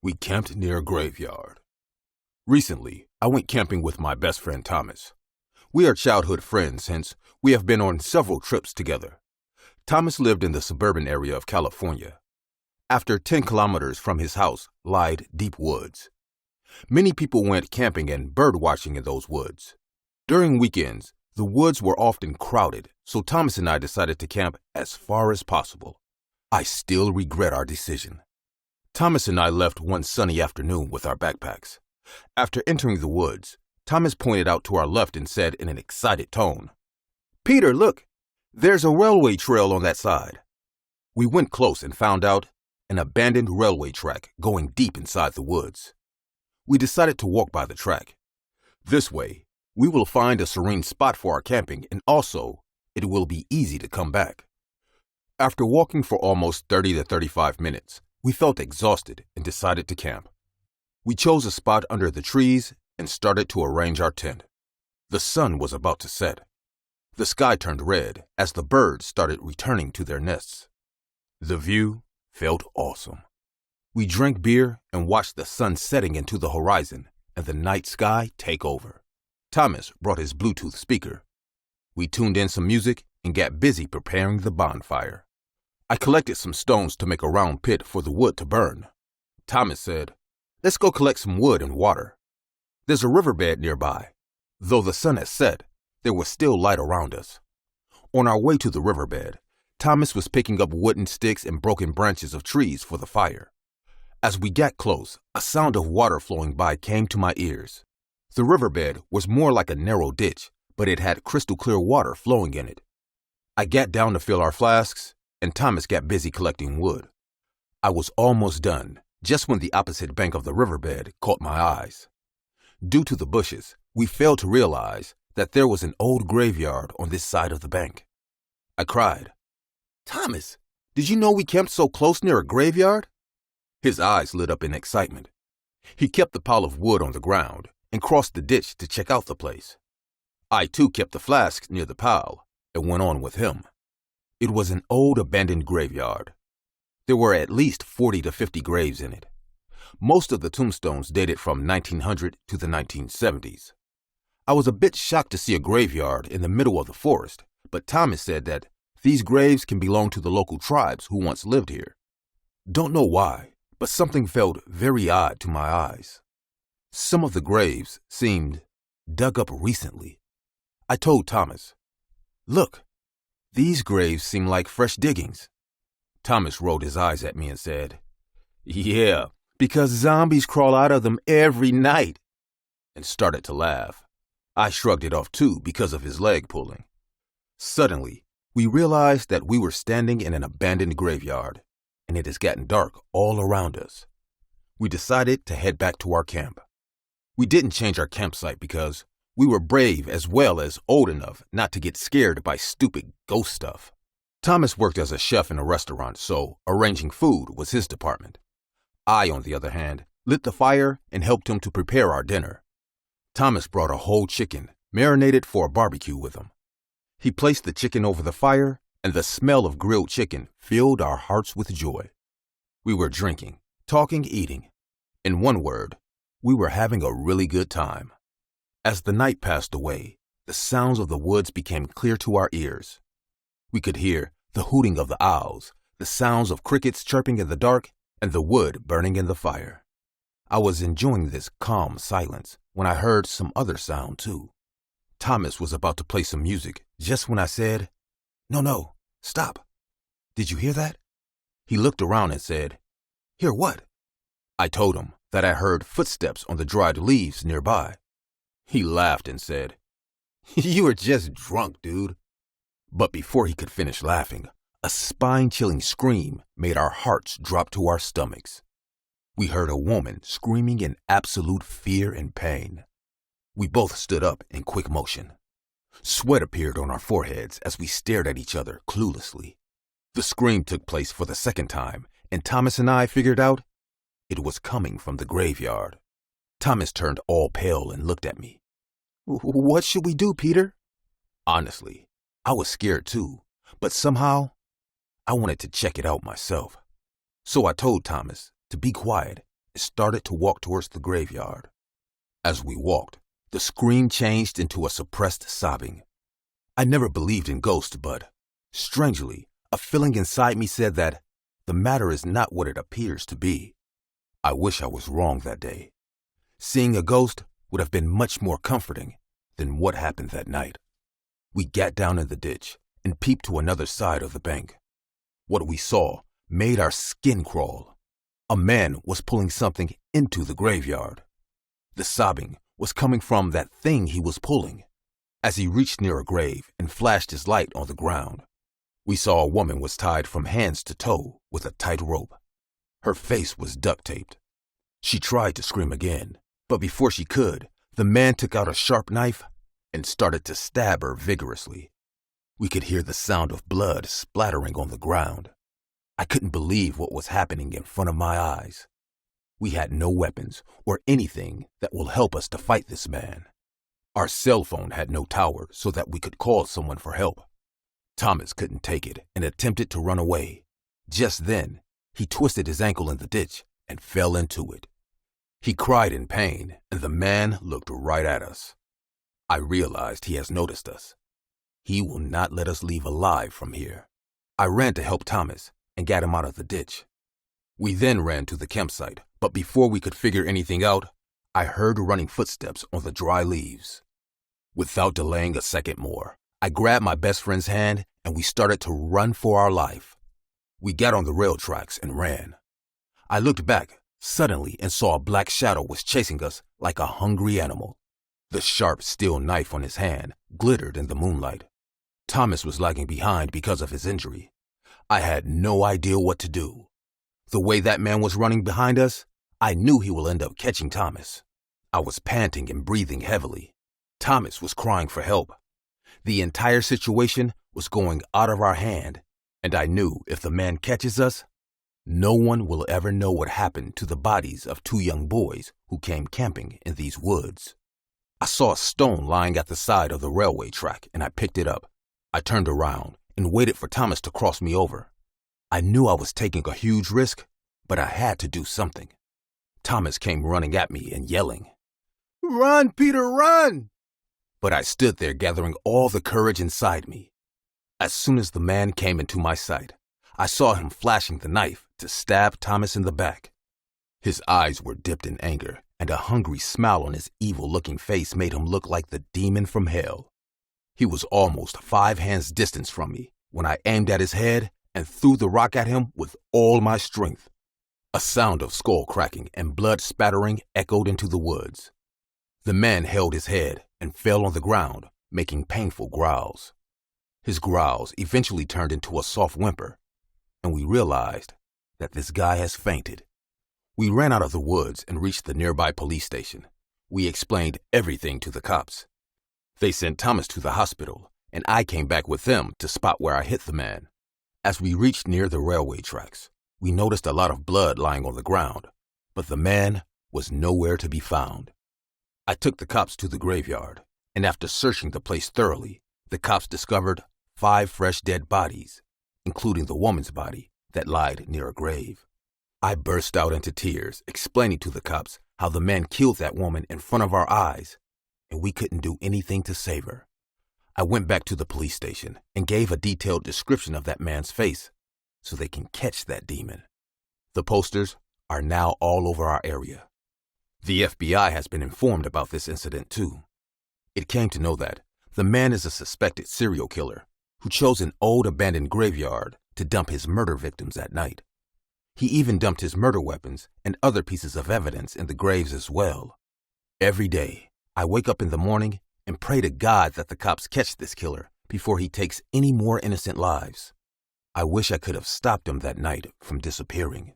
We camped near a graveyard. Recently, I went camping with my best friend Thomas. We are childhood friends, hence we have been on several trips together. Thomas lived in the suburban area of California. After 10 kilometers from his house lied deep woods. Many people went camping and bird watching in those woods. During weekends, the woods were often crowded, so Thomas and I decided to camp as far as possible. I still regret our decision. Thomas and I left one sunny afternoon with our backpacks. After entering the woods, Thomas pointed out to our left and said in an excited tone, "Peter, look, there's a railway trail on that side." We went close and found out an abandoned railway track going deep inside the woods. We decided to walk by the track. This way, we will find a serene spot for our camping, and also, it will be easy to come back. After walking for almost 30 to 35 minutes, we felt exhausted and decided to camp. We chose a spot under the trees and started to arrange our tent. The sun was about to set. The sky turned red as the birds started returning to their nests. The view felt awesome. We drank beer and watched the sun setting into the horizon and the night sky take over. Thomas brought his Bluetooth speaker. We tuned in some music and got busy preparing the bonfire. I collected some stones to make a round pit for the wood to burn. Thomas said, "Let's go collect some wood and water. There's a riverbed nearby." Though the sun had set, there was still light around us. On our way to the riverbed, Thomas was picking up wooden sticks and broken branches of trees for the fire. As we got close, a sound of water flowing by came to my ears. The riverbed was more like a narrow ditch, but it had crystal clear water flowing in it. I got down to fill our flasks, and Thomas got busy collecting wood. I was almost done, just when the opposite bank of the riverbed caught my eyes. Due to the bushes, we failed to realize that there was an old graveyard on this side of the bank. I cried, "Thomas, did you know we camped so close near a graveyard?" His eyes lit up in excitement. He kept the pile of wood on the ground and crossed the ditch to check out the place. I too kept the flasks near the pile and went on with him. It was an old abandoned graveyard. There were at least 40 to 50 graves in it. Most of the tombstones dated from 1900 to the 1970s. I was a bit shocked to see a graveyard in the middle of the forest, but Thomas said that these graves can belong to the local tribes who once lived here. Don't know why, but something felt very odd to my eyes. Some of the graves seemed dug up recently. I told Thomas, "Look, these graves seem like fresh diggings." Thomas rolled his eyes at me and said, "Yeah, because zombies crawl out of them every night," and started to laugh. I shrugged it off too because of his leg pulling. Suddenly, we realized that we were standing in an abandoned graveyard, and it has gotten dark all around us. We decided to head back to our camp. We didn't change our campsite because we were brave as well as old enough not to get scared by stupid ghost stuff. Thomas worked as a chef in a restaurant, so arranging food was his department. I, on the other hand, lit the fire and helped him to prepare our dinner. Thomas brought a whole chicken, marinated for a barbecue with him. He placed the chicken over the fire, and the smell of grilled chicken filled our hearts with joy. We were drinking, talking, eating. In one word, we were having a really good time. As the night passed away, the sounds of the woods became clear to our ears. We could hear the hooting of the owls, the sounds of crickets chirping in the dark, and the wood burning in the fire. I was enjoying this calm silence when I heard some other sound too. Thomas was about to play some music just when I said, No, stop. Did you hear that?" He looked around and said, "Hear what?" I told him that I heard footsteps on the dried leaves nearby. He laughed and said, "You were just drunk, dude." But before he could finish laughing, a spine-chilling scream made our hearts drop to our stomachs. We heard a woman screaming in absolute fear and pain. We both stood up in quick motion. Sweat appeared on our foreheads as we stared at each other cluelessly. The scream took place for the second time, and Thomas and I figured out it was coming from the graveyard. Thomas turned all pale and looked at me. "What should we do, Peter?" Honestly, I was scared too, but somehow I wanted to check it out myself. So I told Thomas to be quiet and started to walk towards the graveyard. As we walked, the scream changed into a suppressed sobbing. I never believed in ghosts, but, strangely, a feeling inside me said that the matter is not what it appears to be. I wish I was wrong that day. Seeing a ghost would have been much more comforting than what happened that night. We got down in the ditch and peeped to another side of the bank. What we saw made our skin crawl. A man was pulling something into the graveyard. The sobbing was coming from that thing he was pulling. As he reached near a grave and flashed his light on the ground, we saw a woman was tied from hands to toe with a tight rope. Her face was duct taped. She tried to scream again, but before she could, the man took out a sharp knife and started to stab her vigorously. We could hear the sound of blood splattering on the ground. I couldn't believe what was happening in front of my eyes. We had no weapons or anything that will help us to fight this man. Our cell phone had no tower so that we could call someone for help. Thomas couldn't take it and attempted to run away. Just then, he twisted his ankle in the ditch and fell into it. He cried in pain, and the man looked right at us. I realized he has noticed us. He will not let us leave alive from here. I ran to help Thomas and got him out of the ditch. We then ran to the campsite, but before we could figure anything out, I heard running footsteps on the dry leaves. Without delaying a second more, I grabbed my best friend's hand and we started to run for our life. We got on the rail tracks and ran. I looked back suddenly and saw a black shadow was chasing us like a hungry animal. The sharp steel knife on his hand glittered in the moonlight. Thomas was lagging behind because of his injury. I had no idea what to do. The way that man was running behind us, I knew he would end up catching Thomas. I was panting and breathing heavily. Thomas was crying for help. The entire situation was going out of our hand, and I knew if the man catches us, no one will ever know what happened to the bodies of two young boys who came camping in these woods. I saw a stone lying at the side of the railway track, and I picked it up. I turned around and waited for Thomas to cross me over. I knew I was taking a huge risk, but I had to do something. Thomas came running at me and yelling, "Run, Peter, run!" But I stood there gathering all the courage inside me. As soon as the man came into my sight, I saw him flashing the knife to stab Thomas in the back. His eyes were dipped in anger, and a hungry smile on his evil-looking face made him look like the demon from hell. He was almost 5 hands distance from me when I aimed at his head and threw the rock at him with all my strength. A sound of skull cracking and blood spattering echoed into the woods. The man held his head and fell on the ground, making painful growls. His growls eventually turned into a soft whimper, and we realized that this guy has fainted. We ran out of the woods and reached the nearby police station. We explained everything to the cops. They sent Thomas to the hospital, and I came back with them to spot where I hit the man. As we reached near the railway tracks, we noticed a lot of blood lying on the ground, but the man was nowhere to be found. I took the cops to the graveyard, and after searching the place thoroughly, the cops discovered 5 fresh dead bodies, including the woman's body that lied near a grave. I burst out into tears, explaining to the cops how the man killed that woman in front of our eyes, and we couldn't do anything to save her. I went back to the police station and gave a detailed description of that man's face so they can catch that demon. The posters are now all over our area. The FBI has been informed about this incident too. It came to know that the man is a suspected serial killer who chose an old abandoned graveyard to dump his murder victims at night. He even dumped his murder weapons and other pieces of evidence in the graves as well. Every day, I wake up in the morning and pray to God that the cops catch this killer before he takes any more innocent lives. I wish I could have stopped him that night from disappearing.